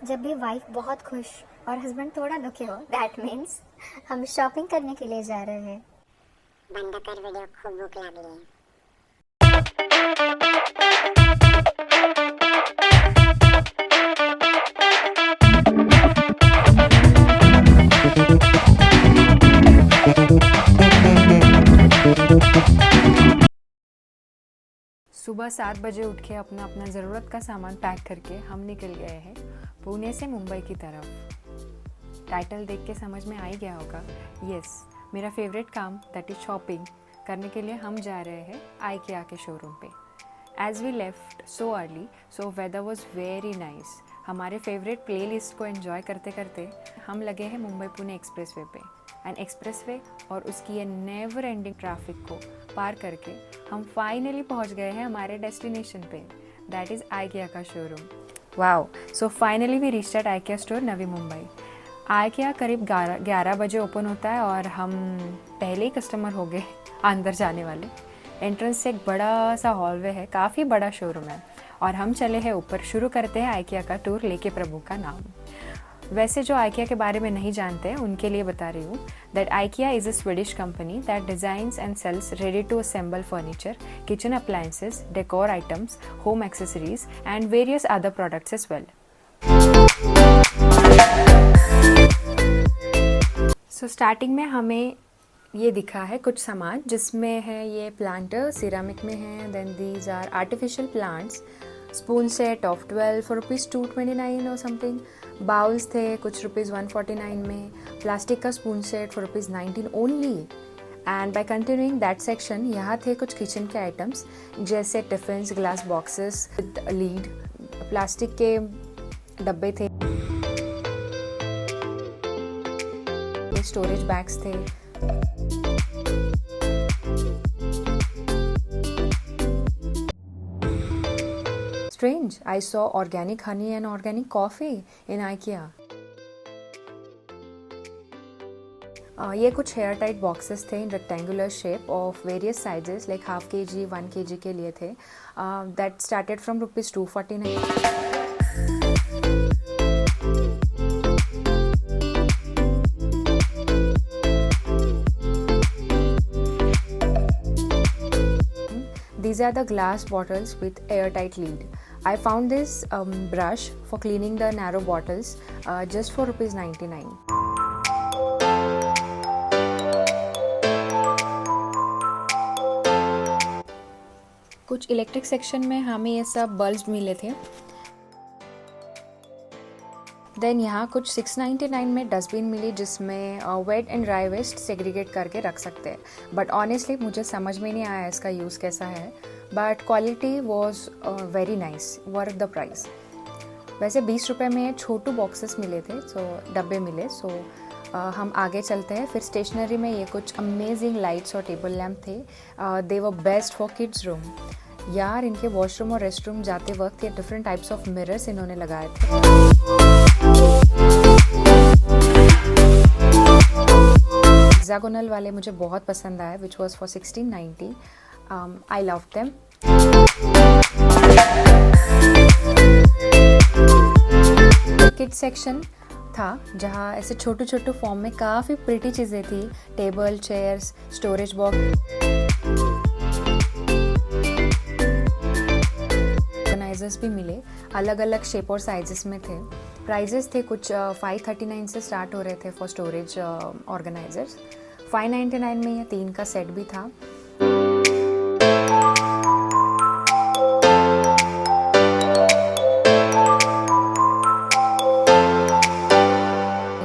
जब भी वाइफ बहुत खुश और हस्बैंड थोड़ा दुखी हो, दैट मीन्स हम शॉपिंग करने के लिए जा रहे हैं। बंद कर वीडियो, खूब भूख लागली है। सुबह 7 बजे उठ के अपना अपना ज़रूरत का सामान पैक करके हम निकल गए हैं पुणे से मुंबई की तरफ। टाइटल देख के समझ में आ ही गया होगा, यस, मेरा फेवरेट काम दैट इज़ शॉपिंग करने के लिए हम जा रहे हैं IKEA के शोरूम पे। As we left so early, so weather was very nice. हमारे फेवरेट प्लेलिस्ट को एंजॉय करते करते हम लगे हैं मुंबई पुणे एक्सप्रेसवे पे। एंड एक्सप्रेसवे और उसकी ये नेवर एंडिंग ट्रैफिक को पार करके हम फाइनली पहुंच गए हैं हमारे डेस्टिनेशन पे, दैट इज़ IKEA का showroom. Wow, so finally we reached at IKEA store Navi Mumbai. IKEA करीब 11 बजे ओपन होता है और हम पहले ही कस्टमर हो गए अंदर जाने वाले। एंट्रेंस से एक बड़ा सा हॉलवे है, काफ़ी बड़ा शोरूम है और हम चले हैं ऊपर। शुरू करते हैं IKEA का टूर लेके प्रभु का नाम। वैसे जो IKEA के बारे में नहीं जानते हैं उनके लिए बता रही हूँ that IKEA is a Swedish company that designs and sells ready to assemble furniture, kitchen appliances, decor items, home accessories and various other products as well. So starting में हमें ये दिखा है कुछ सामान, जिसमें है ये प्लांटर सिरामिक में है, then these are artificial plants, spoon set of 12 for rupees 229 और समथिंग। बाउल्स थे कुछ रुपीज़ 149 में, प्लास्टिक का spoon set for rupees 19 only. And by continuing that section, यहाँ थे कुछ किचन के आइटम्स जैसे tiffins, glass boxes with lid, plastic के डब्बे थे, स्टोरेज बैग्स थे। Strange, I saw organic honey and organic coffee in IKEA. ये कुछ हेयर टाइट बॉक्सेस थे इन rectangular shape of various sizes, like half kg 1 kg के लिए थे। That started from rupees 249। These are the glass bottles with airtight lid. I found this brush for cleaning the narrow bottles just for rupees 99. कुछ electric section में हमें ये सब bulbs मिले थे। देन यहाँ कुछ 699 में डस्टबिन मिली जिसमें wet and dry waste segregate करके रख सकते हैं। बट ऑनेस्टली मुझे समझ में नहीं आया इसका यूज़ कैसा है, but quality was very nice, worth the price. वैसे 20 रुपये में छोटू बॉक्सेस मिले थे, सो डब्बे मिले। सो हम आगे चलते हैं। फिर स्टेशनरी में ये कुछ अमेजिंग लाइट्स और टेबल लैम्प थे। दे वर बेस्ट फॉर किड्स रूम। यार, इनके वॉशरूम और रेस्ट रूम जाते वक्त ये डिफरेंट टाइप्स ऑफ मिरर्स इन्होंने लगाए थे। हेक्सागोनल वाले मुझे बहुत पसंद आए, which was for 1690। I love them. Kids section था जहाँ ऐसे छोटू छोटू फॉर्म में काफ़ी प्रिटी चीज़ें थी, table, chairs, storage box, organisers भी मिले, अलग अलग शेप और साइजेस में थे। प्राइजेस थे कुछ 539 से स्टार्ट हो रहे थे फॉर स्टोरेज ऑर्गेनाइजर्स। 599 में ये 3 का सेट भी था।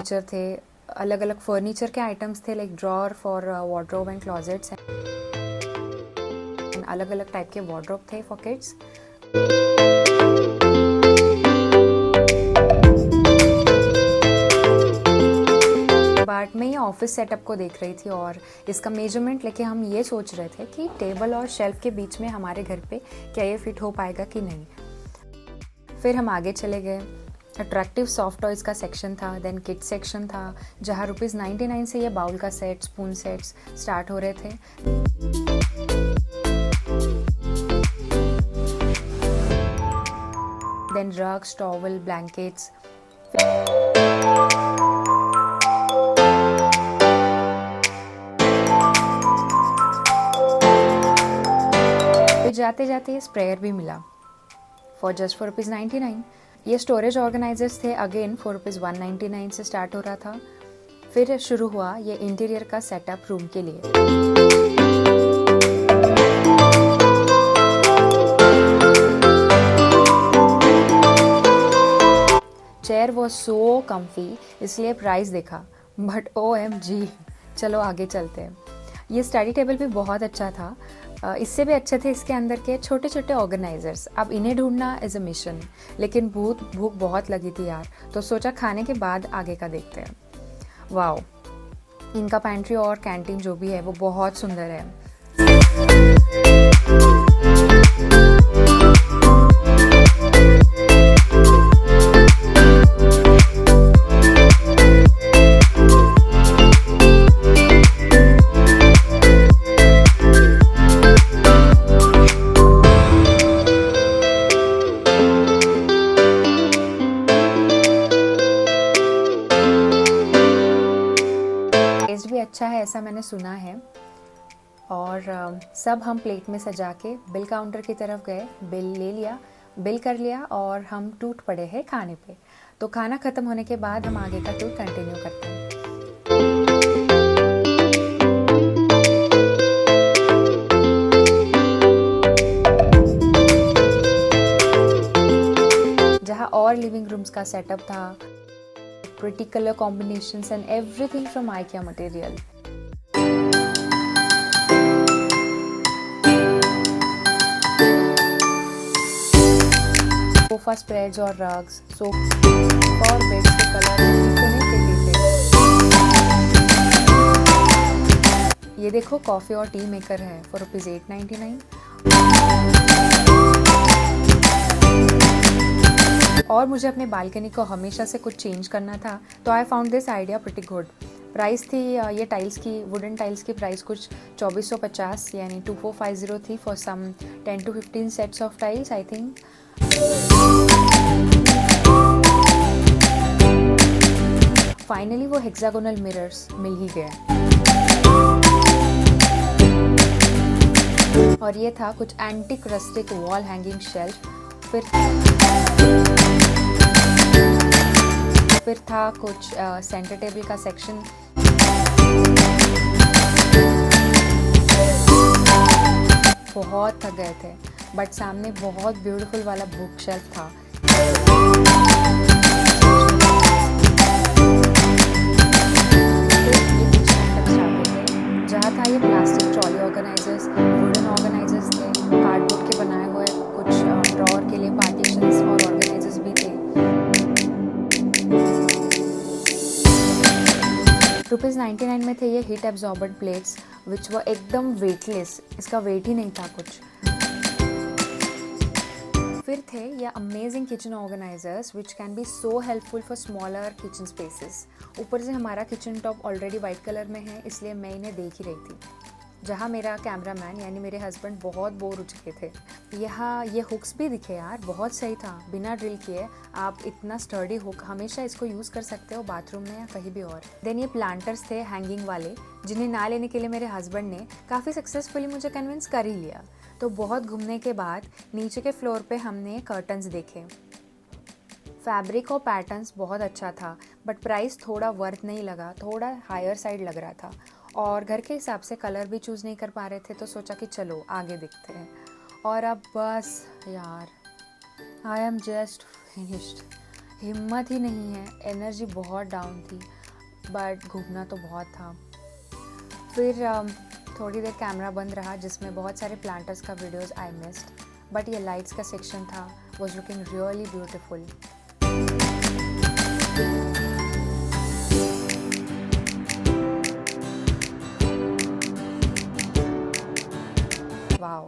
फर्नीचर थे, अलग अलग फर्नीचर के आइटम्स थे, like drawer for wardrobe and closets, अलग अलग टाइप के वार्डरोब थे फॉर किड्स। बाट में ये ऑफिस सेटअप को देख रही थी और इसका मेजरमेंट लेके हम ये सोच रहे थे कि टेबल और शेल्फ के बीच में हमारे घर पे क्या ये फिट हो पाएगा कि नहीं। फिर हम आगे चले गए। अट्रैक्टिव सॉफ्ट टॉयज़ का सेक्शन था, देन किड सेक्शन था जहाँ रुपीज़ 99 से ये बाउल का सेट, स्पून सेट्स स्टार्ट हो रहे थे। देन रग्स, टॉवल, ब्लैंकेट्स, फिर जाते जाते ये स्प्रेयर भी मिला फॉर जस्ट ₹4.99। ये स्टोरेज ऑर्गेनाइजर्स थे, अगेन ₹199 से स्टार्ट हो रहा था। फिर शुरू हुआ ये इंटीरियर का सेटअप रूम के लिए। चेयर वॉज सो कम्फी, इसलिए प्राइस देखा, बट OMG। चलो आगे चलते हैं। ये स्टडी टेबल भी बहुत अच्छा था। इससे भी अच्छे थे इसके अंदर के छोटे छोटे ऑर्गेनाइजर्स। अब इन्हें ढूंढना इज़ अ मिशन, लेकिन भूख बहुत लगी थी यार, तो सोचा खाने के बाद आगे का देखते हैं। वाओ, इनका पैंट्री और कैंटीन जो भी है वो बहुत सुंदर है। टेस्ट भी अच्छा है ऐसा मैंने सुना है। और सब हम प्लेट में सजा के बिल काउंटर की तरफ गए, बिल ले लिया, बिल कर लिया और हम टूट पड़े हैं खाने पे। तो खाना ख़त्म होने के बाद हम आगे का टूर कंटिन्यू करते हैं। जहाँ और लिविंग रूम्स का सेटअप था, pretty color combinations and everything from IKEA material. Sofa spreads और रग्स, सोफा और बेड्स के कलर इतने प्रिटी थे। ये देखो कॉफ़ी और टी मेकर है फॉर ₹899। और मुझे अपने बालकनी को हमेशा से कुछ चेंज करना था, तो I found this idea pretty good. Price थी ये टाइल्स की, वुडन टाइल्स की प्राइस कुछ 2450 यानी 2450 थी for some 10 to 15 sets of tiles I think. Finally वो हेक्सागोनल मिरर्स मिल ही गए। और ये था कुछ antique rustic wall hanging shelf. फिर था कुछ सेंटर टेबल का सेक्शन। बहुत थक गए थे, बट सामने बहुत ब्यूटीफुल वाला बुक शेल्फ था। जहाँ था ये plastic trolley organisers, wooden organisers थे, कार्डबोर्ड के बनाए हुए कुछ ड्रॉअर के लिए पार्टीशंस और ऑर्गेनाइजर्स भी थे। ₹99 में थे ये हीट एब्जॉर्बेंट प्लेट्स विच वो एकदम वेटलेस, इसका वेट ही नहीं था कुछ। फिर थे ये amazing kitchen organisers which can be so helpful for smaller kitchen spaces. ऊपर से हमारा kitchen top already white colour में है, इसलिए मैं इन्हें देख ही रही थी, जहाँ मेरा कैमरामैन यानी मेरे हस्बैंड बहुत बोर हो चुके थे। यहाँ ये हुक्स भी दिखे यार, बहुत सही था, बिना ड्रिल किए आप इतना स्टर्डी हुक हमेशा इसको यूज़ कर सकते हो बाथरूम में या कहीं भी और। देन ये प्लांटर्स थे हैंगिंग वाले, जिन्हें ना लेने के लिए मेरे हस्बैंड ने काफ़ी सक्सेसफुली मुझे कन्विंस कर ही लिया। तो बहुत घूमने के बाद नीचे के फ्लोर पे हमने कर्टन्स देखे। फैब्रिक और पैटर्न्स बहुत अच्छा था, बट प्राइस थोड़ा वर्थ नहीं लगा, थोड़ा हायर साइड लग रहा था। और घर के हिसाब से कलर भी चूज़ नहीं कर पा रहे थे, तो सोचा कि चलो आगे देखते हैं। और अब बस यार, आई एम जस्ट फिनिश्ड। हिम्मत ही नहीं है, एनर्जी बहुत डाउन थी, बट घूमना तो बहुत था। फिर थोड़ी देर कैमरा बंद रहा, जिसमें बहुत सारे प्लांटर्स का वीडियोस आई मिस्ड, बट ये लाइट्स का सेक्शन था, was looking really beautiful. Wow,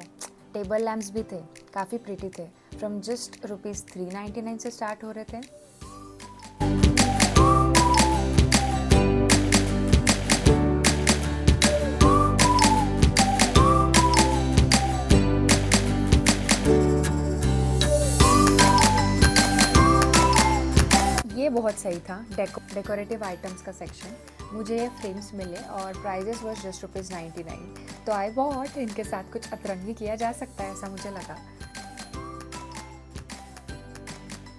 table lamps भी थे, काफ़ी प्रिटी थे, फ्रॉम जस्ट ₹399 से स्टार्ट हो रहे थे। बहुत सही था, डेकोरेटिव आइटम्स का सेक्शन। मुझे ये फ्रेम्स मिले और प्राइजेस वॉज जस्ट ₹99। तो आई बॉट, इनके साथ कुछ अतरंगी किया जा सकता है ऐसा मुझे लगा।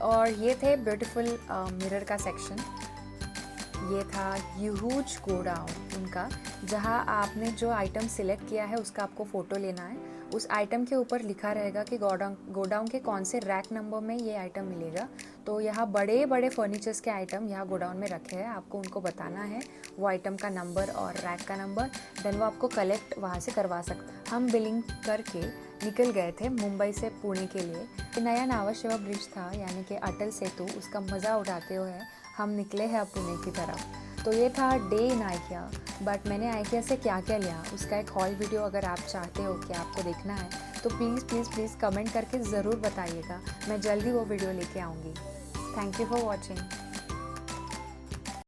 और ये थे ब्यूटीफुल मिरर का सेक्शन। ये था ह्यूज गोडाउन उनका, जहाँ आपने जो आइटम सिलेक्ट किया है उसका आपको फ़ोटो लेना है। उस आइटम के ऊपर लिखा रहेगा कि गोडाउन के कौन से रैक नंबर में ये आइटम मिलेगा। तो यहाँ बड़े बड़े फर्नीचर्स के आइटम यहाँ गोडाउन में रखे हैं, आपको उनको बताना है वो आइटम का नंबर और रैक का नंबर, देन वो आपको कलेक्ट वहाँ से करवा सकते। हम बिलिंग करके निकल गए थे मुंबई से पुणे के लिए। नया नावा शेवा ब्रिज था यानी कि अटल सेतु, उसका मज़ा उठाते हुए हम निकले हैं अब पुणे की तरफ। तो ये था डे इन आइकिया। बट मैंने आइकिया से क्या क्या लिया उसका एक हॉल वीडियो अगर आप चाहते हो कि आपको देखना है तो प्लीज़ कमेंट करके ज़रूर बताइएगा, मैं जल्दी वो वीडियो लेके आऊँगी। Thank you for watching.